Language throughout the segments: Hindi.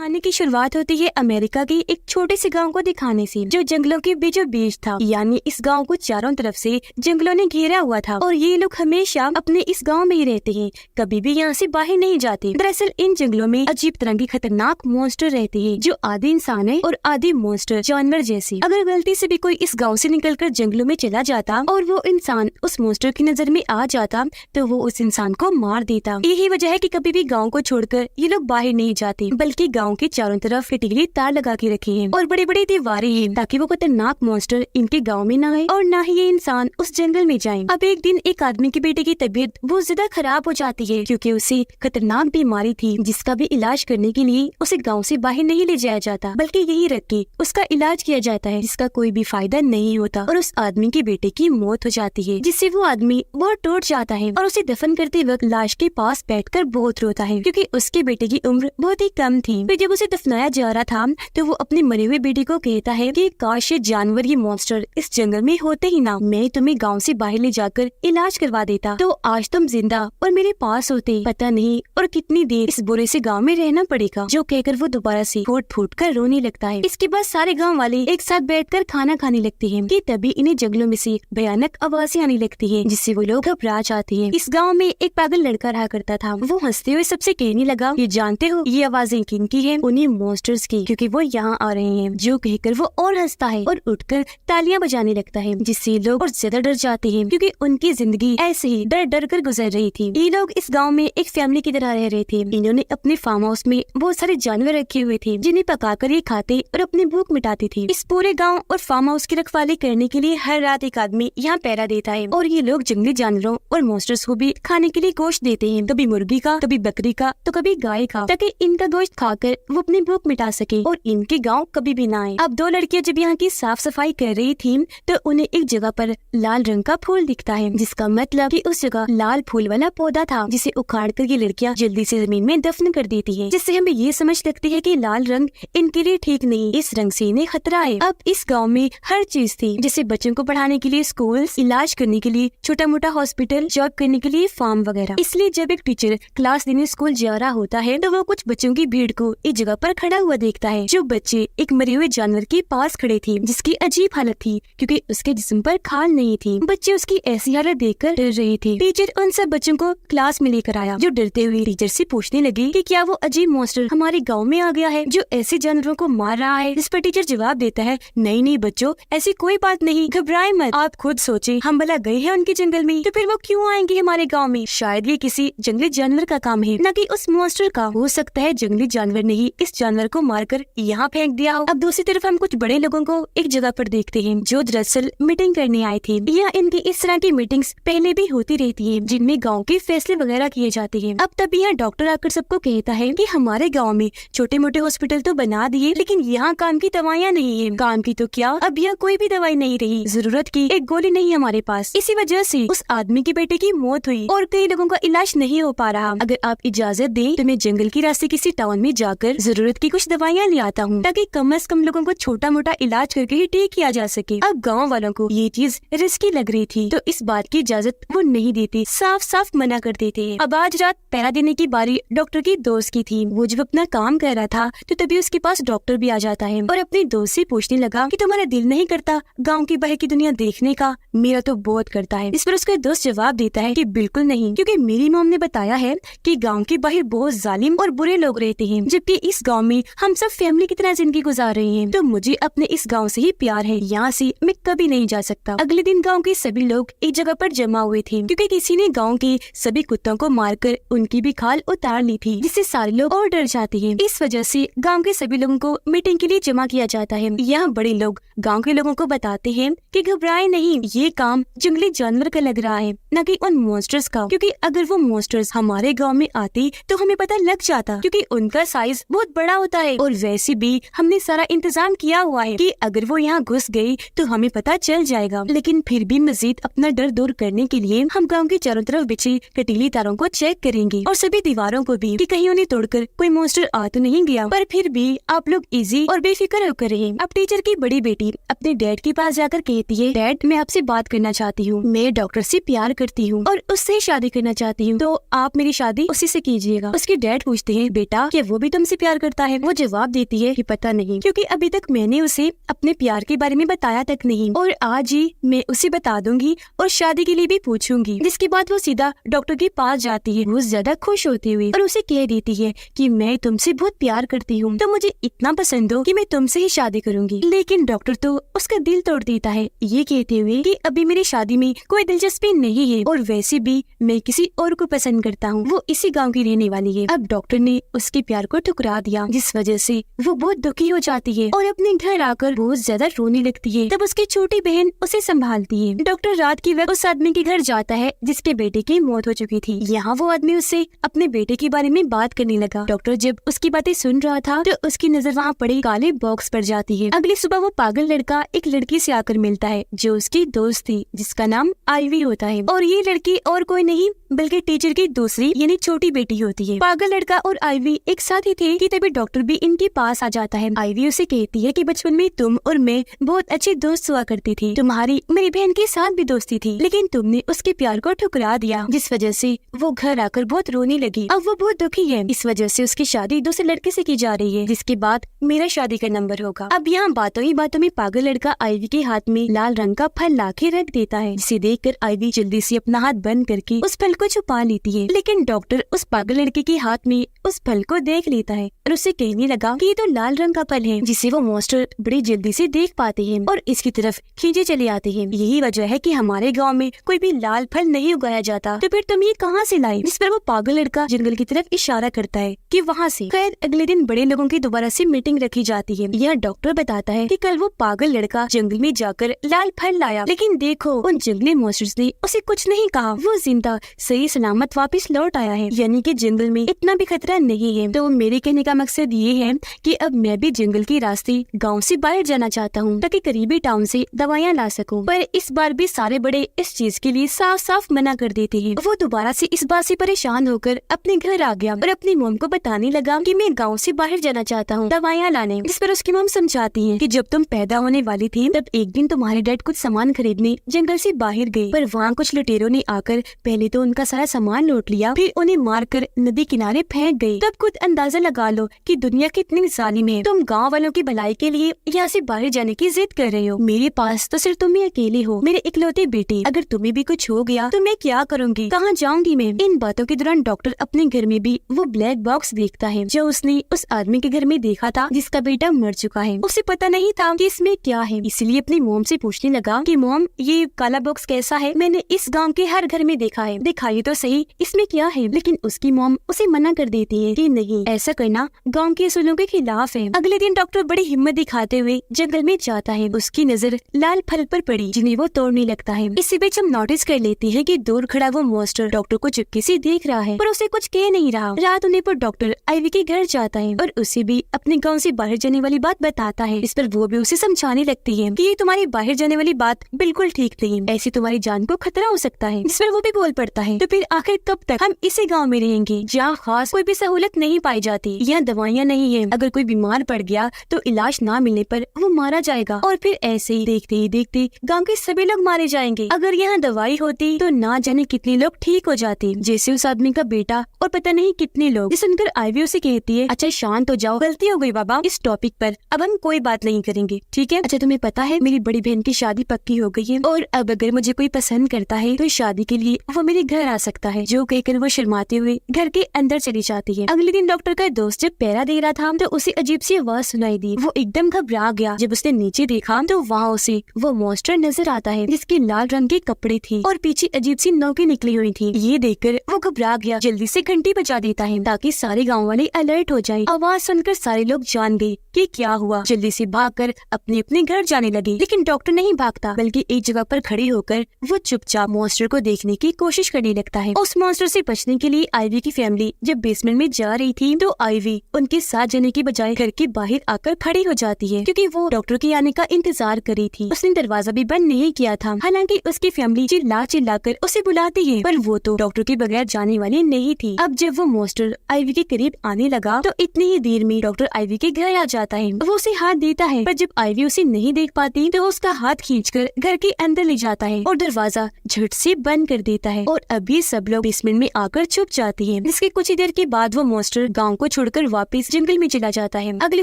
कहानी की शुरुआत होती है अमेरिका के एक छोटे से गांव को दिखाने से, जो जंगलों के बीचों बीच था। यानी इस गांव को चारों तरफ से जंगलों ने घेरा हुआ था और ये लोग हमेशा अपने इस गांव में ही रहते हैं, कभी भी यहाँ से बाहर नहीं जाते। दरअसल इन जंगलों में अजीब तरह की खतरनाक मॉन्स्टर रहते हैं, जो आधे इंसान है और आधे मॉन्स्टर जानवर जैसे। अगर गलती से भी कोई इस गाँव से निकलकर जंगलों में चला जाता और वो इंसान उस मॉन्स्टर की नजर में आ जाता तो वो उस इंसान को मार देता। यही वजह है कि कभी भी गाँव को छोड़कर ये लोग बाहर नहीं जाते, बल्कि गांव के चारों तरफ कटीले तार लगा के रखे हैं और बड़ी बड़ी दीवारें हैं, ताकि वो खतरनाक मॉन्स्टर इनके गांव में न आए और न ही ये इंसान उस जंगल में जाएं। अब एक दिन एक आदमी के बेटे की तबीयत बहुत ज्यादा खराब हो जाती है, क्योंकि उसे खतरनाक बीमारी थी, जिसका भी इलाज करने के लिए उसे गाँव से बाहर नहीं ले जाया जाता, बल्कि यही रख के उसका इलाज किया जाता है, जिसका कोई भी फायदा नहीं होता और उस आदमी के बेटे की मौत हो जाती है, जिससे वो आदमी बहुत टूट जाता है और उसे दफन करते वक्त लाश के पास बैठकर बहुत रोता है, क्योंकि उसके बेटे की उम्र बहुत ही कम थी। फिर जब उसे दफनाया जा रहा था तो वो अपने मरे हुए बेटे को कहता है कि काश ये जानवर, ये मॉन्स्टर इस जंगल में होते ही ना, मैं तुम्हें गांव से बाहर ले जाकर इलाज करवा देता, तो आज तुम जिंदा और मेरे पास होते। पता नहीं और कितनी देर इस बुरे से गांव में रहना पड़ेगा, जो कहकर वो दोबारा से फूट फूट कर रोने लगता है। इसके बाद सारे गाँव वाले एक साथ बैठकर खाना खाने लगते हैं कि तभी इन्हें जंगलों में से भयानक आवाजें आने लगती है, जिससे वो लोग घबरा जाते हैं। इस गाँव में एक पागल लड़का रहा करता था। वो हंसते हुए सबसे कहने लगा, ये जानते हो ये आवाजें किनकी है? उन्हीं मॉन्स्टर्स की, क्योंकि वो यहाँ आ रहे हैं। जो कहकर वो और हंसता है और उठकर तालियां बजाने लगता है, जिससे लोग और ज्यादा डर जाते हैं, क्योंकि उनकी जिंदगी ऐसे ही डर डर कर गुजर रही थी। ये लोग इस गांव में एक फैमिली की तरह रह रहे थे। इन्होंने अपने फार्म हाउस में बहुत सारे जानवर रखे हुए थे, जिन्हें पकाकर ये खाते और अपनी भूख मिटाते थे। इस पूरे गाँव और फार्म हाउस की रखवाली करने के लिए हर रात एक आदमी यहाँ पहरा देता है, और ये लोग जंगली जानवरों और मॉन्स्टर्स को भी खाने के लिए गोश्त देते हैं, कभी मुर्गी का, कभी बकरी का, तो कभी गाय का, ताकि इनका गोश्त खाकर वो अपनी भूख मिटा सके और इनके गांव कभी भी ना आए। अब दो लड़कियां जब यहाँ की साफ सफाई कर रही थीं, तो उन्हें एक जगह पर लाल रंग का फूल दिखता है, जिसका मतलब कि उस जगह लाल फूल वाला पौधा था, जिसे उखाड़ कर ये लड़कियां जल्दी से जमीन में दफन कर देती है, जिससे हमें ये समझ लगती है कि लाल रंग इनके लिए ठीक नहीं, इस रंग से इन्हें खतरा है। अब इस गाँव में हर चीज थी, जैसे बच्चों को पढ़ाने के लिए स्कूल, इलाज करने के लिए छोटा मोटा हॉस्पिटल, जॉब करने के लिए फार्म वगैरह। इसलिए जब एक टीचर क्लास देने स्कूल जा रहा होता है, तो वो कुछ बच्चों की भीड़ को एक जगह पर खड़ा हुआ देखता है। जो बच्चे एक मरे हुए जानवर के पास खड़े थे, जिसकी अजीब हालत थी, क्योंकि उसके जिस्म पर खाल नहीं थी। बच्चे उसकी ऐसी हालत देखकर डर रहे थे। टीचर उन सब बच्चों को क्लास में लेकर आया, जो डरते हुए टीचर से पूछने लगे कि क्या वो अजीब मॉन्स्टर हमारे गाँव में आ गया है, जो ऐसे जानवरों को मार रहा है। इस पर टीचर जवाब देता है, नहीं नहीं बच्चों, ऐसी कोई बात नहीं, घबराए मत। आप खुद सोचे, हम भला गए हैं उनके जंगल में, तो फिर वो क्यों आएंगे हमारे गाँव में? शायद ये किसी जंगली जानवर का काम है, न कि उस मॉन्स्टर का। हो सकता है जंगली जानवर ने ही इस जानवर को मारकर यहाँ फेंक दिया हो। अब दूसरी तरफ हम कुछ बड़े लोगों को एक जगह पर देखते हैं, जो दरअसल मीटिंग करने आए थे। यहाँ इनकी इस तरह की मीटिंग्स पहले भी होती रहती है, जिनमें गाँव के फैसले वगैरह किए जाते हैं। अब तब यहाँ डॉक्टर आकर सबको कहता है कि हमारे गाँव में छोटे मोटे हॉस्पिटल तो बना दिए, लेकिन यहाँ काम की दवाइयाँ नहीं है। काम की तो क्या, अब यहाँ कोई भी दवाई नहीं रही, जरूरत की एक गोली नहीं हमारे पास। इसी वजह से उस आदमी के बेटे की मौत हुई और कई लोगों का इलाज नहीं हो पा रहा। अगर आप इजाजत दें तो मैं जंगल की रास्ते किसी टाउन में जाकर जरूरत की कुछ दवाइयाँ ले आता हूँ, ताकि कम से कम लोगों को छोटा मोटा इलाज करके ही ठीक किया जा सके। अब गाँव वालों को ये चीज रिस्की लग रही थी, तो इस बात की इजाजत वो नहीं देते, साफ साफ मना कर देते। अब आज रात पहरा देने की बारी डॉक्टर की दोस्त की थी। वो जब अपना काम कर रहा था, तो तभी उसके पास डॉक्टर भी आ जाता है और अपनी दोस्त से पूछने लगा कि तुम्हारा दिल नहीं करता गाँव की बाहर की दुनिया देखने का? मेरा तो बहुत करता है। इस पर उसका दोस्त जवाब देता है कि बिल्कुल नहीं, क्योंकि मेरी मॉम ने बताया है कि गांव के बाहर बहुत जालिम और बुरे लोग रहते हैं, जबकि इस गांव में हम सब फैमिली की तरह जिंदगी गुजार रहे हैं। तो मुझे अपने इस गांव से ही प्यार है, यहाँ से मैं कभी नहीं जा सकता। अगले दिन गांव के सभी लोग एक जगह पर जमा हुए थे, क्योंकि किसी ने गांव के सभी कुत्तों को मारकर उनकी भी खाल उतार ली थी, जिससे सारे लोग और डर जाते हैं। इस वजह से गाँव के सभी लोगों को मीटिंग के लिए जमा किया जाता है। यहाँ बड़े लोग गाँव के लोगों को बताते हैं कि घबराए नहीं, ये काम जंगली जानवर का लग रहा है, न कि उन मॉन्स्टर्स का, क्योंकि अगर वो मॉन्स्टर्स हमारे गांव में आते तो हमें पता लग जाता, क्योंकि उनका साइज बहुत बड़ा होता है और वैसे भी हमने सारा इंतजाम किया हुआ है कि अगर वो यहाँ घुस गई तो हमें पता चल जाएगा। लेकिन फिर भी मजीद अपना डर दूर करने के लिए हम गाँव के चारों तरफ बिछी कटीली तारों को चेक करेंगे और सभी दीवारों को भी, कि कहीं उन्हें तोड़कर कोई मॉन्स्टर आ तो नहीं गया। पर फिर भी आप लोग इजी और बेफिक्र होकर रहें। अब टीचर की बड़ी बेटी अपने डैड के पास जाकर कहती है, डैड मैं आपसे बात करना चाहती हूँ, मैं डॉक्टर से प्यार करती हूँ और उससे शादी करना चाहती हूँ, तो आप मेरी शादी उसी से कीजिएगा। उसके डैड पूछते हैं, बेटा क्या वो भी तुमसे मुझसे प्यार करता है। वो जवाब देती है कि पता नहीं, क्योंकि अभी तक मैंने उसे अपने प्यार के बारे में बताया तक नहीं, और आज ही मैं उसे बता दूंगी और शादी के लिए भी पूछूंगी। जिसके बाद वो सीधा डॉक्टर के पास जाती है, वो ज्यादा खुश होती हुई, और उसे कह देती है कि मैं तुमसे बहुत प्यार करती हूँ, तो मुझे इतना पसंद हो कि मैं तुमसे ही शादी करूंगी। लेकिन डॉक्टर तो उसका दिल तोड़ देता है, ये कहते हुए कि अभी मेरी शादी में कोई दिलचस्पी नहीं है, और वैसे भी मैं किसी और को पसंद करता हूँ, वो इसी गाँव की रहने वाली है। अब डॉक्टर ने उसके प्यार को ठुकरा दिया, जिस वजह से वो बहुत दुखी हो जाती है और अपने घर आकर बहुत ज्यादा रोने लगती है। तब उसकी छोटी बहन उसे संभालती है। डॉक्टर रात की वक्त उस आदमी के घर जाता है जिसके बेटे की मौत हो चुकी थी। यहाँ वो आदमी उससे अपने बेटे के बारे में बात करने लगा। डॉक्टर जब उसकी बातें सुन रहा था तो उसकी नजर वहाँ पड़े काले बॉक्स पर जाती है। अगली सुबह वो पागल लड़का एक लड़की से आकर मिलता है जो उसकी दोस्त थी, जिसका नाम आईवी होता है, और ये लड़की और कोई नहीं बल्कि टीचर की दूसरी यानी छोटी बेटी होती है। पागल लड़का और आईवी एक साथ ही थे कि तभी डॉक्टर भी इनके पास आ जाता है। आईवी उसे कहती है कि बचपन में तुम और मैं बहुत अच्छे दोस्त हुआ करती थी, तुम्हारी मेरी बहन के साथ भी दोस्ती थी, लेकिन तुमने उसके प्यार को ठुकरा दिया, जिस वजह से वो घर आकर बहुत रोने लगी। अब वो बहुत दुखी है, इस वजह से उसकी शादी दूसरे लड़के से की जा रही है, जिसके बाद मेरा शादी का नंबर होगा। अब यहाँ बातों ही बातों में पागल लड़का आईवी के हाथ में लाल रंग का फल लाके रख देता है, जिसे देखकर आईवी जल्दी से अपना हाथ बंद करके उस फल को छुपा लेती है। लेकिन डॉक्टर उस पागल लड़के के हाथ में उस फल को देख लेता है और उससे कहने लगा कि ये तो लाल रंग का फल है, जिसे वो मॉन्स्टर बड़ी जल्दी से देख पाते हैं और इसकी तरफ खींचे चले आते हैं। यही वजह है कि हमारे गांव में कोई भी लाल फल नहीं उगाया जाता, तो फिर तुम ये कहाँ से लाई? जिस पर वो पागल लड़का जंगल की तरफ इशारा करता है कि वहाँ से। खैर अगले दिन बड़े लोगों की दोबारा से मीटिंग रखी जाती है। यह डॉक्टर बताता है कि कल वो पागल लड़का जंगल में जाकर लाल फल लाया, लेकिन देखो उन जंगली मॉन्स्टर्स ने उसे कुछ नहीं कहा, वो जिंदा सही सलामत वापस लौट आया है, यानी कि जंगल में इतना भी खतरा नहीं है। तो मेरे कहने का मकसद ये है कि अब मैं भी जंगल के रास्ते गांव से बाहर जाना चाहता हूँ ताकि करीबी टाउन से दवाइयाँ ला सकूं। पर इस बार भी सारे बड़े इस चीज के लिए साफ साफ मना कर देते हैं। वो दोबारा से इस बात से परेशान होकर अपने घर आ गया और अपनी मोम को बताने लगा कि मैं गाँव से बाहर जाना चाहता हूँ दवाइयाँ लाने। जिस पर उसकी मोम समझाती है कि जब तुम पैदा होने वाली थी तब एक दिन तुम्हारे डैड कुछ सामान खरीदने जंगल से बाहर गए, पर वहाँ कुछ लुटेरों ने आकर पहले तो उनका सारा सामान लूट लिया, फिर उन्हें मारकर नदी किनारे फेंक गए। तब खुद अंदाजा लगा लो कि दुनिया कितनी जालिम है। तुम गांव वालों की भलाई के लिए यहाँ से बाहर जाने की जिद कर रहे हो। मेरे पास तो सिर्फ तुम ही अकेले हो, मेरे इकलौते बेटे। अगर तुम्हें भी कुछ हो गया तो मैं क्या करूँगी, कहाँ जाऊँगी मैं? इन बातों के दौरान डॉक्टर अपने घर में भी वो ब्लैक बॉक्स देखता है जो उसने उस आदमी के घर में देखा था जिसका बेटा मर चुका है। उसे पता नहीं था कि इसमें क्या है, इसलिए अपनी मोम से पूछने लगा कि मोम ये काला बॉक्स कैसा है? मैंने इस गाँव के हर घर में देखा है, दिखाइए तो सही इसमें क्या है। लेकिन उसकी मोम उसे मना कर देती है कि नहीं, ऐसा करना गांव के असूलों के खिलाफ है। अगले दिन डॉक्टर बड़ी हिम्मत दिखाते हुए जंगल में जाता है। उसकी नजर लाल फल पर पड़ी जिन्हें वो तोड़ने लगता है। इसी बीच हम नोटिस कर लेते हैं कि दूर खड़ा वो मॉन्स्टर डॉक्टर को चुपके से देख रहा है पर उसे कुछ कह नहीं रहा। रात होने पर डॉक्टर आईवी के घर जाता है और उसे भी अपने गाँव से बाहर जाने वाली बात बताता है। इस पर वो भी उसे समझाने लगती है कि ये तुम्हारी बाहर जाने वाली बात बिल्कुल ठीक नहीं, ऐसी तुम्हारी जान को खतरा हो सकता है। जिस पर वो भी बोल पड़ता है तो फिर आखिर कब तक हम इसी गाँव में रहेंगे जहाँ खास कोई भी सहूलत नहीं पाई जाती, यहाँ दवाइयाँ नहीं है, अगर कोई बीमार पड़ गया तो इलाज ना मिलने पर वो मारा जाएगा और फिर ऐसे ही देखते ही देखते गांव के सभी लोग मारे जाएंगे। अगर यहाँ दवाई होती तो ना जाने कितने लोग ठीक हो जाते, जैसे उस आदमी का बेटा और पता नहीं कितने लोग। ये सुनकर आईवी उसे कहती है अच्छा शांत हो जाओ, गलती हो गई बाबा, इस टॉपिक पर अब हम कोई बात नहीं करेंगे, ठीक है? अच्छा तुम्हें पता है मेरी बड़ी बहन की शादी पक्की हो गई है और अब अगर मुझे कोई पसंद करता है तो शादी के लिए वो मेरे घर आ सकता है। जो कहकर वो शर्माते हुए घर के अंदर चली जाती है। अगले दिन डॉक्टर का दोस्त जब पहरा दे रहा था तो उसे अजीब सी आवाज सुनाई दी। वो एकदम घबरा गया। जब उसने नीचे देखा तो वहाँ उसे वो मॉन्स्टर नजर आता है जिसके लाल रंग के कपड़े थे और पीछे अजीब सी नोकें निकली हुई थी। ये देखकर वो घबरा गया, जल्दी से घंटी बजा देता है ताकि सारे गाँव वाले अलर्ट हो जाए। आवाज सुनकर सारे लोग जान गए कि क्या हुआ। जल्दी से भागकर अपने अपने घर जाने लगे, लेकिन डॉक्टर नहीं भागता बल्कि एक जगह पर खड़े होकर वो चुपचाप मॉन्स्टर को देखने की कोशिश करने लगता है। उस मॉन्स्टर से बचने के लिए आईवी की फैमिली जब बेसमेंट में जा रही थी तो आईवी उनके साथ जाने की बजाय घर के बाहर आकर खड़ी हो जाती है क्योंकि वो डॉक्टर के आने का इंतजार कर रही थी। उसने दरवाजा भी बंद नहीं किया था। हालांकि उसकी फैमिली चिल्ला चिल्ला कर उसे बुलाती है पर वो तो डॉक्टर के बगैर जाने वाली नहीं थी। अब जब वो मॉन्स्टर आईवी के करीब आने लगा तो इतनी ही देर में डॉक्टर आईवी के घर आ जाता है। वो उसे हाथ देता है पर जब आईवी उसे नहीं देख पाती तो उसका हाथ खींचकर घर के अंदर ले जाता है और दरवाजा झट से बंद कर देता है और अभी सब लोग बेसमेंट में आकर छुप जाती है। जिसके कुछ ही देर के बाद बाद वो मॉन्स्टर गांव को छोड़कर वापस जंगल में चला जाता है। अगली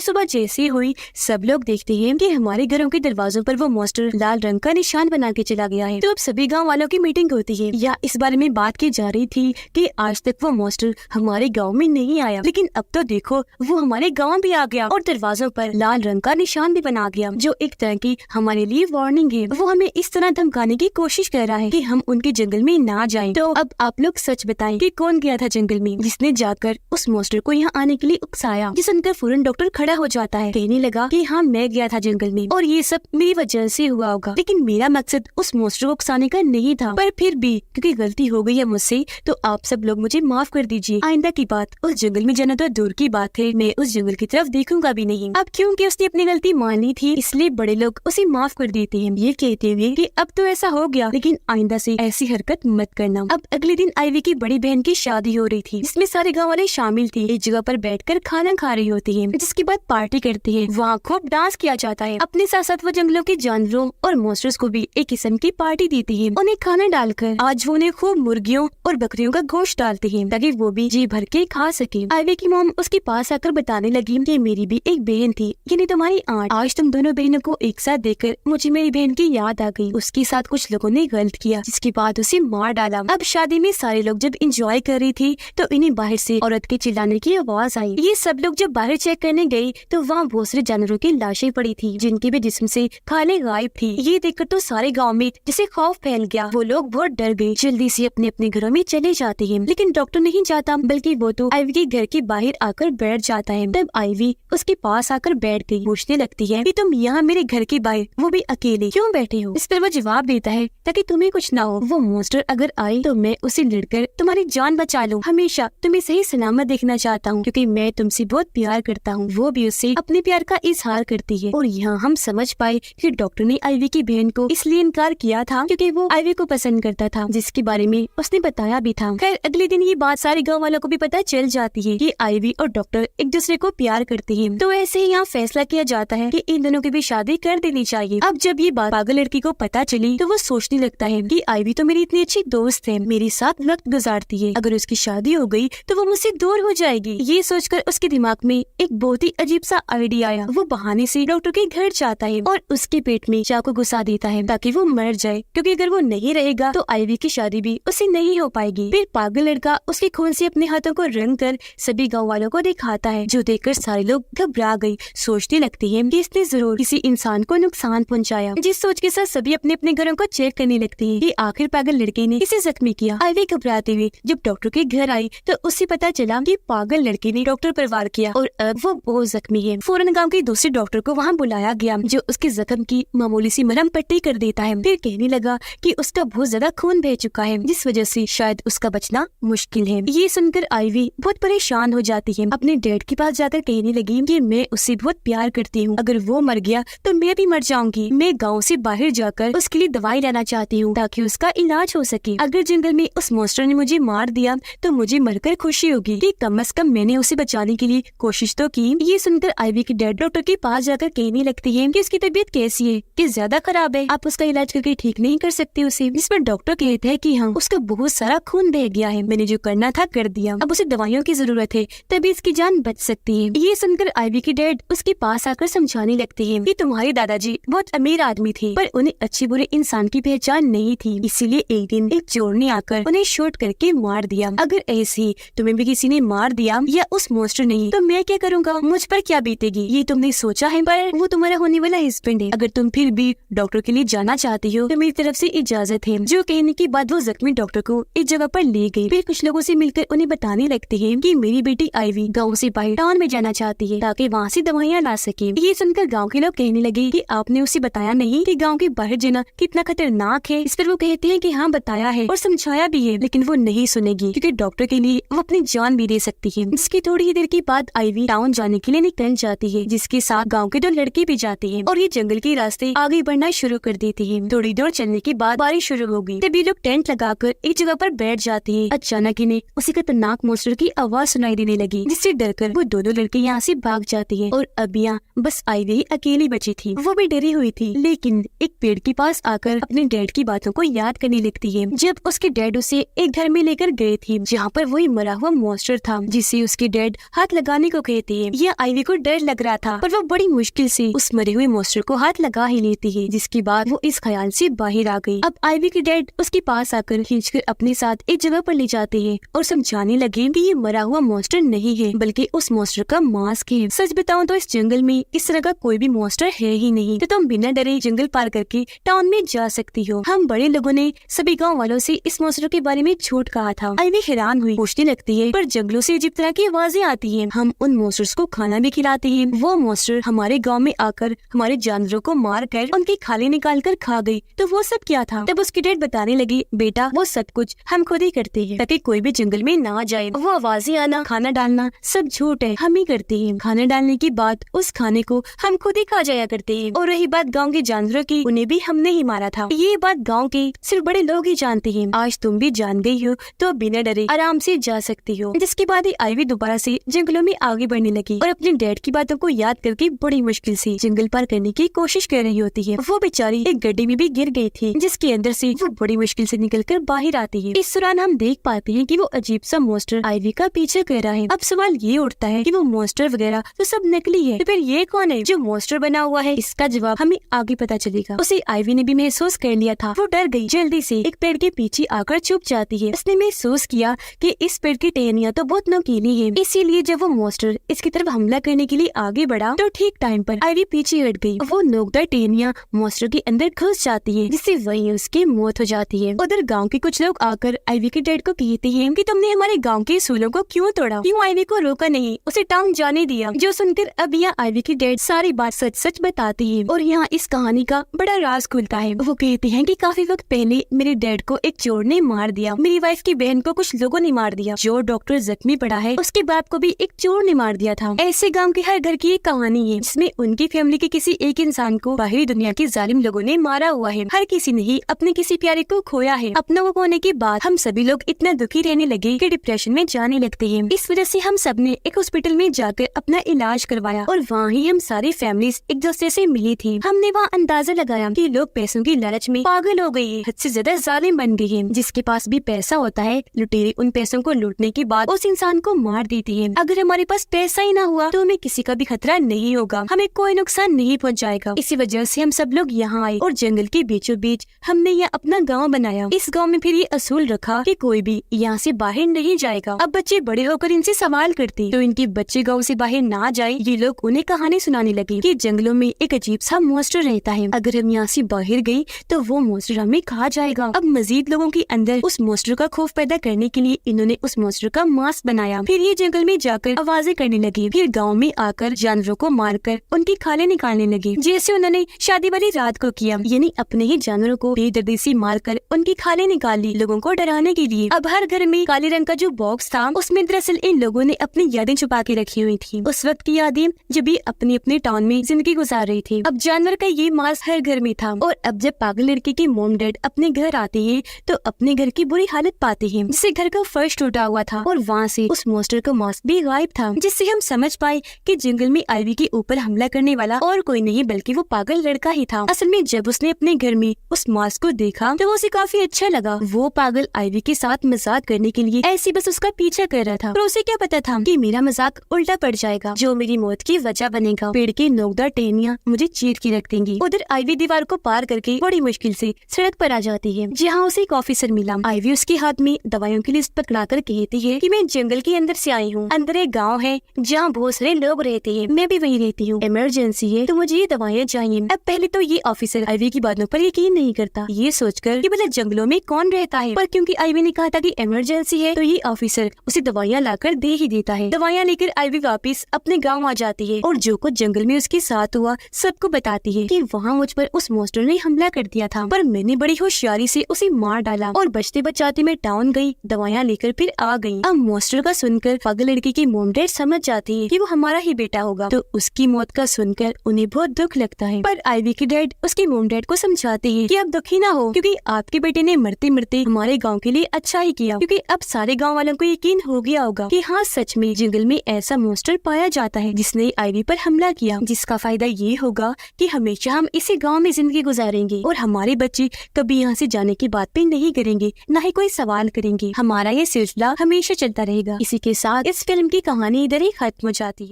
सुबह जैसे हुई सब लोग देखते हैं कि हमारे घरों के दरवाजों पर वो मॉन्स्टर लाल रंग का निशान बना के चला गया है। तो अब सभी गाँव वालों की मीटिंग होती है या इस बारे में बात की जा रही थी कि आज तक वो मॉन्स्टर हमारे गाँव में नहीं आया, लेकिन अब तो देखो वो हमारे गाँव भी आ गया और दरवाजों पर लाल रंग का निशान भी बना गया, जो एक तरह की हमारे लिए वार्निंग है। वो हमें इस तरह धमकाने की कोशिश कर रहा है कि हम उनके जंगल में ना जाएं। तो अब आप लोग सच बताएं कि कौन गया था जंगल में जिसने जाकर उस मॉन्स्टर को यहाँ आने के लिए उकसाया। ये सुनकर फौरन डॉक्टर खड़ा हो जाता है, कहने लगा कि हाँ मैं गया था जंगल में और ये सब मेरी वजह से हुआ होगा, लेकिन मेरा मकसद उस मॉन्स्टर को उकसाने का नहीं था। पर फिर भी क्योंकि गलती हो गई है मुझसे, तो आप सब लोग मुझे माफ कर दीजिए। आइंदा की बात उस जंगल में जाना तो दूर की बात है, मैं उस जंगल की तरफ देखूंगा भी नहीं। अब क्योंकि उसने अपनी गलती मान ली थी, इसलिए बड़े लोग उसे माफ कर देते हैं, ये कहते हुए कि अब तो ऐसा हो गया, लेकिन आइंदा से ऐसी हरकत मत करना। अब अगले दिन आईवी की बड़ी बहन की शादी हो रही थी, जिसमें सारे गाँव वाले शामिल थे। एक जगह पर बैठकर खाना खा रही होती है, जिसके बाद पार्टी करती है। वहाँ खूब डांस किया जाता है। अपने साथ साथ वो जंगलों के जानवरों और मॉन्स्टर्स को भी एक किस्म की पार्टी देती है। उन्हें खाना डालकर आज वो उन्हें खूब मुर्गियों और बकरियों का गोश्त डालते हैं ताकि वो भी जी भर के खा सके। आईवी की मॉम उसके पास आकर बताने लगी कि मेरी भी एक बहन थी, यानी तुम्हारी आंट। आज तुम दोनों बहनों को एक साथ देखकर मुझे मेरी बहन की याद आ गई। उसके साथ कुछ लोगों ने गलत किया, जिसके बाद उसे मार डाला। अब शादी में सारे लोग जब एंजॉय कर रही थी तो इन्हें बाहर से औरत के चिल्लाने की आवाज आई। ये सब लोग जब बाहर चेक करने गए तो वहाँ बहुत सारे जानवरों की लाशें पड़ी थी, जिनके भी जिस्म से खाले गायब थी। ये देखकर तो सारे गाँव में जैसे खौफ फैल गया। वो लोग बहुत डर गए, जल्दी से अपने अपने घरों में चले जाते हैं। लेकिन डॉक्टर नहीं जाता, बल्कि वो तो आईवी के घर के बाहर आकर बैठ जाता है। तब आईवी उसके पास आकर बैठ गई। पूछने लगती है कि तुम यहाँ मेरे घर के बाहर, वो भी अकेले, क्यों बैठे हो? इस पर वो जवाब देता है ताकि तुम्हें कुछ ना हो। वो मॉन्स्टर अगर आए तो मैं उसे लड़कर तुम्हारी जान बचा लूं। हमेशा तुम्हें सही सलामत देखना चाहता हूँ, क्योंकि मैं तुमसे बहुत प्यार करता हूँ। वो भी उससे अपने प्यार का इजहार करती है। और यहाँ हम समझ पाए कि डॉक्टर ने आईवी की बहन को इसलिए इनकार किया था क्योंकि वो आईवी को पसंद करता था, जिसके बारे में उसने बताया भी था। खैर अगले दिन ये बात सारे गाँव वालों को भी पता चल जाती है कि आईवी और डॉक्टर एक दूसरे को प्यार करते हैं। तो ऐसे ही यहाँ फैसला किया जाता है कि इन दोनों की भी शादी कर देनी चाहिए। अब जब ये बात पागल लड़की को पता चली तो वो सोचने लगता है कि आईवी तो मेरी इतनी अच्छी दोस्त है, मेरे साथ वक्त गुजारती है, अगर उसकी शादी हो गई तो वो मुझसे दूर हो जाएगी। ये सोचकर उसके दिमाग में एक बहुत ही अजीब सा आइडिया आया। वो बहाने से डॉक्टर के घर जाता है और उसके पेट में चाकू घुसा देता है ताकि वो मर जाए, क्योंकि अगर वो नहीं रहेगा तो आईवी की शादी भी उससे नहीं हो पाएगी। फिर पागल लड़का उसके खून से अपने हाथों को रंग कर सभी गाँव वालों को दिखाता है, जो देखकर सारे लोग घबरा गए। सोचने लगती है कि इसने जरूर किसी इंसान को नुकसान पहुंचाया। जिस सोच के साथ सभी अपने अपने घरों को चेक करने लगती है कि आखिर पागल लड़के ने इसे जख्मी किया। आईवी घबराते हुए जब डॉक्टर के घर आई तो उसे पता चला कि पागल लड़के ने डॉक्टर पर वार किया और अब वो बहुत जख्मी है। फौरन गांव के दूसरे डॉक्टर को वहां बुलाया गया, जो उसके जख्म की मामूली सी मरहम पट्टी कर देता है। फिर कहने लगा कि उसका बहुत ज्यादा खून बह चुका है, जिस वजह से शायद उसका बचना मुश्किल है। ये सुनकर आईवी बहुत परेशान हो जाती है। अपने डैड के पास जाकर कहने लगी कि मैं उससे बहुत प्यार करती हूँ, अगर वो मर गया तो मैं भी मर जाऊंगी। मैं गाँव से बाहर जाकर उसके लिए दवाई लाना चाहती हूँ ताकि उसका इलाज हो सके। अगर जंगल में उस मॉन्स्टर ने मुझे मार दिया तो मुझे मरकर खुशी होगी कि कम से कम मैंने उसे बचाने के लिए कोशिश तो की। ये सुनकर आईवी की डैड डॉक्टर के पास जाकर कहने लगती है कि उसकी तबीयत कैसी है, कि ज्यादा खराब है, आप उसका इलाज करके ठीक नहीं कर सकते उसे। जिस पर डॉक्टर कहते हैं कि हाँ, उसका बहुत सारा खून बह गया है, मैंने जो करना था कर दिया, अब उसे दवाइयों की जरूरत है, तभी इसकी जान बच सकती है। ये सुनकर आईवी की डैड उसके पास आकर समझाने लगती है कि तुम्हारे दादाजी बहुत अमीर आदमी थे, पर उन्हें अच्छे बुरे इंसान की पहचान नहीं थी, इसीलिए एक दिन एक चोर ने आकर उन्हें शूट करके मार दिया। अगर ऐसे तुम्हें भी किसी ने मार दिया या उस मॉन्स्टर ने, तो मैं क्या करूँगा, मुझ पर क्या बीतेगी, ये तुमने सोचा है? पर वो तुम्हारा होने वाला हस्बैंड है। अगर तुम फिर भी डॉक्टर के लिए जाना चाहती हो तो मेरी तरफ से इजाजत है। जो कहने के बाद वो जख्मी डॉक्टर को एक जगह पर ले गई। फिर कुछ लोगों से मिलकर उन्हें बताने लगते हैं कि मेरी बेटी आईवी गाँव से बाहर टाउन में जाना चाहती है ताकि वहाँ से दवाइयाँ ला सके। ये सुनकर गाँव के लोग कहने लगे कि आपने उसे बताया नहीं कि गाँव के बाहर जाना कितना खतरनाक है। इस पर वो कहते हैं कि हाँ बताया है और समझाया भी है, लेकिन वो नहीं सुनेगी क्योंकि डॉक्टर के लिए वो अपनी जान भी दे सकती है। इसकी थोड़ी ही देर के बाद आईवी टाउन जाने के लिए निकल जाती है, जिसके साथ गाँव के दो लड़के भी जाते हैं और ये जंगल के रास्ते आगे बढ़ना शुरू कर देते हैं। थोड़ी दूर चलने के बाद बारिश शुरू हो गई। तभी लोग टेंट लगाकर एक जगह पर बैठ जाते हैं। अचानक इन्हें उसी खतरनाक मॉन्स्टर की आवाज सुनाई देने लगी, जिससे डरकर वो दोनों लड़के यहाँ से भाग जाते हैं और अब यहाँ बस आईवी अकेली बची थी। वो भी डरी हुई थी, लेकिन एक पेड़ के पास आकर अपने डैड की बातों को याद करने लगती है। जब उसके डैड उसे एक घर में लेकर गए थे जहाँ पर वही मरा हुआ मॉन्स्टर था जिसे उसके डैड हाथ लगाने को कहते हैं। यह आइवी को डर लग रहा था पर वो बड़ी मुश्किल से उस मरे हुए मॉन्स्टर को हाथ लगा ही लेती है, जिसके बाद वो इस ख्याल से बाहर आ गई। अब आइवी के डैड उसके पास आकर खींचकर अपने साथ एक जगह पर ले जाते हैं और समझाने लगे कि ये मरा हुआ मॉन्स्टर नहीं है बल्कि उस मॉन्स्टर का मास्क है। सच बताऊं तो इस जंगल में इस तरह का कोई भी मॉन्स्टर है ही नहीं, तो तुम बिना डरे जंगल पार करके टाउन में जा सकती हो। हम बड़े लोगों ने सभी गाँव वालों से इस मॉन्स्टर के बारे में झूठ कहा था। आइवी हैरान हुई, पूछने लगती है पर जंगलों से अजीब तरह की आवाजें आती है, हम उन मॉन्स्टर्स को खाना भी खिलाते हैं। वो मॉन्स्टर हमारे गाँव में आकर हमारे जानवरों को मार कर उनकी खाली निकाल कर खा गई, तो वो सब क्या था? तब उसकी डैड बताने लगी, बेटा वो सब कुछ हम खुद ही करते हैं ताकि कोई भी जंगल में ना जाए। वो आवाजें आना, खाना डालना सब झूठ है, हम ही करते हैं। खाना डालने की बात, उस खाने को हम खुद ही खा जाया करते हैं। और रही बात गांव के जानवरों की, उन्हें भी हमने ही मारा था। ये बात गांव के सिर्फ बड़े लोग ही जानते हैं। आज तुम भी जान गई हो तो बिना डरे आराम से जा सकती हो। जिसके बाद ही आइवी दोबारा से जंगलों में आगे बढ़ने लगी और अपने डैड की बातों को याद करके बड़ी मुश्किल से जंगल पार करने की कोशिश कर रही होती है। वो बेचारी एक गड्ढे में भी गिर गई थी जिसके अंदर से वो बड़ी मुश्किल से निकलकर बाहर आती है। इस दौरान हम देख पाते हैं कि वो अजीब सा मॉन्स्टर आइवी का पीछे कर रहा है। अब सवाल ये उठता है कि वो मॉन्स्टर वगैरह तो सब नकली है, तो फिर ये कौन है जो मॉन्स्टर बना हुआ है? इसका जवाब हमें आगे पता चलेगा। उसे आइवी ने भी महसूस कर लिया था। वो डर गई, जल्दी से एक पेड़ के पीछे आकर छुप जाती है। उसने महसूस किया कि इस पेड़ की टहनियाँ तो बहुत नोकीली है, इसीलिए जब वो मॉन्स्टर इसकी तरफ हमला करने के लिए आगे बढ़ा तो ठीक टाइम पर आइवी पीछे हट गई। वो नोकदार टहनियाँ मॉन्स्टर के अंदर घुस जाती है जिससे वहीं उसकी मौत हो जाती है। उधर गांव के कुछ लोग आकर आइवी के डैड को कहते हैं कि तुमने हमारे गांव के असूलों को क्यों तोड़ा, क्यों आइवी को रोका नहीं, उसे टाउन जाने दिया। जो सुनकर अब यहाँ आइवी के डैड सारी बात सच सच बताते हैं और यहाँ इस कहानी का बड़ा राज खुलता है। वो कहते हैं कि काफी वक्त पहले मेरे डैड को एक चोर ने मार दिया, मेरी वाइफ की बहन को कुछ लोगों ने मार दिया, जो डॉक्टर जख्मी पड़ा है उसके बाप को भी एक चोर ने मार दिया था। ऐसे गाँव के हर घर की एक कहानी है जिसमें उनकी फैमिली के किसी एक इंसान को बाहरी दुनिया के जालिम लोगों ने मारा हुआ है। हर किसी ने ही अपने किसी प्यारे को खोया है। अपनों को खोने के बाद हम सभी लोग इतना दुखी रहने लगे कि डिप्रेशन में जाने लगते हैं। इस वजह से हम सब ने एक हॉस्पिटल में जाकर अपना इलाज करवाया और वहाँ ही हम सारी फैमिलीज एक दूसरे से मिली थी। हमने वहाँ अंदाजा लगाया कि लोग पैसों की लालच में पागल हो गए हैं, हद से ज्यादा जालिम बन गए हैं। जिसके पास भी पैसा होता है, लुटेरे उन पैसों को लूटने के बाद उस इंसान को मार देते हैं। अगर हमारे पास पैसा ही ना हुआ तो हमें किसी का भी खतरा नहीं होगा, हमें कोई नुकसान नहीं पहुँचाएगा। इसी वजह से हम सब लोग यहाँ आए और जंगल के बीचों बीच हमने यह अपना गाँव बनाया। इस गाँव में फिर ये असूल रखा कि कोई भी यहाँ से बाहर नहीं जाएगा। अब बच्चे बड़े होकर इनसे सवाल करते तो इनके बच्चे गाँव से बाहर ना जाए, ये लोग उन्हें कहानी सुनाने लगे कि जंगलों में एक अजीब सा मॉन्स्टर रहता है, अगर हम यहाँ से बाहर गए तो वो मॉन्स्टर हमें खा जाएगा। अब मजीद लोगों के अंदर उस मॉन्स्टर का खौफ पैदा करने के लिए इन्होंने उस मॉन्स्टर का मास्क बनाया। फिर ये जंगल में जाकर आवाजें करने लगे, फिर गाँव में आकर जानवरों को मारकर उनकी खाले निकालने लगे, जैसे उन्होंने शादी वाली रात को किया, यानी अपने ही जानवरों को बेदर्दी से मारकर उनकी खाले निकाल ली लोगों को डराने के लिए। अब हर घर में काले रंग का जो बॉक्स था उसमें दरअसल इन लोगों ने अपनी यादें छुपा के रखी हुई थी, उस वक्त की यादें जब ये अपने अपने टाउन में जिंदगी गुजार रही थी। अब जानवर का ये मास्क हर घर में था और अब जब पागल लड़की के मॉम डैड अपने घर आते हैं तो अपने घर की बुरी हालत पाते हैं, जिससे घर का फर्श टूटा हुआ था और वहाँ से उस मॉन्स्टर का मास्क भी गायब था, जिससे हम समझ पाए कि जंगल में आइवी के ऊपर हमला करने वाला और कोई नहीं बल्कि वो पागल लड़का ही था। असल में जब उसने अपने घर में उस मास्क को देखा तो उसे काफी अच्छा लगा। वो पागल आइवी के साथ मजाक करने के लिए ऐसे बस उसका पीछा कर रहा था, पर उसे क्या पता था कि मेरा मजाक उल्टा पड़ जाएगा, जो मेरी मौत की वजह बनेगा। पेड़ की नोकदार टहनियाँ मुझे चीर के रख देंगी। उधर आइवी दीवार को पार करके बड़ी मुश्किल से सड़क पर आ जाती है, जहाँ उसे एक ऑफिसर मिला। आइवी उसके हाथ में दवाइयों की लिस्ट पकड़ाकर कहती है कि मैं जंगल के अंदर से आई हूँ, अंदर एक गाँव है जहाँ बहुत सारे लोग रहते हैं, मैं भी वहीं रहती हूँ, इमरजेंसी है तो मुझे ये दवाइयाँ चाहिए। अब पहले तो ये ऑफिसर आइवी की बातों पर यकीन नहीं करता, ये सोचकर कि भला जंगलों में कौन रहता है, पर क्योंकि आइवी ने कहा था कि इमरजेंसी है तो ये ऑफिसर उसे दवाइयाँ लाकर दे ही देता है। दवाइयाँ लेकर आइवी वापस अपने गाँव आ जाती है और जो कुछ जंगल में उसके साथ हुआ सबको बताती है कि वहाँ मुझ पर उस मॉन्स्टर ने हमला कर दिया था, पर मैंने बड़ी होशियारी से उसे मार डाला और बचते बचाते मैं टाउन गई, दवाइयाँ लेकर फिर आ गई। अब मॉन्स्टर का सुनकर पागल लड़की की मॉम डैड समझ जाती है कि वो हमारा ही बेटा होगा, तो उसकी मौत का सुनकर उन्हें बहुत दुख लगता है। पर आइवी के डैड उसके मॉम डैड को समझाते हैं कि आप दुखी ना हो, क्योंकि आपके बेटे ने मरते मरते हमारे गाँव के लिए अच्छा ही किया, क्योंकि अब सारे गाँव वालों को यकीन हो गया होगा कि हाँ सच में जंगल में ऐसा मॉन्स्टर पाया जाता है जिसने आइवी पर हमला किया, जिसका फायदा ये होगा कि हमेशा हम इसी गांव में जिंदगी गुजारेंगे और हमारे बच्चे कभी यहाँ से जाने की बात भी नहीं करेंगे, न ही कोई सवाल करेंगे। हमारा ये सिलसिला हमेशा चलता रहेगा। इसी के साथ इस फिल्म की कहानी इधर ही खत्म हो जाती है।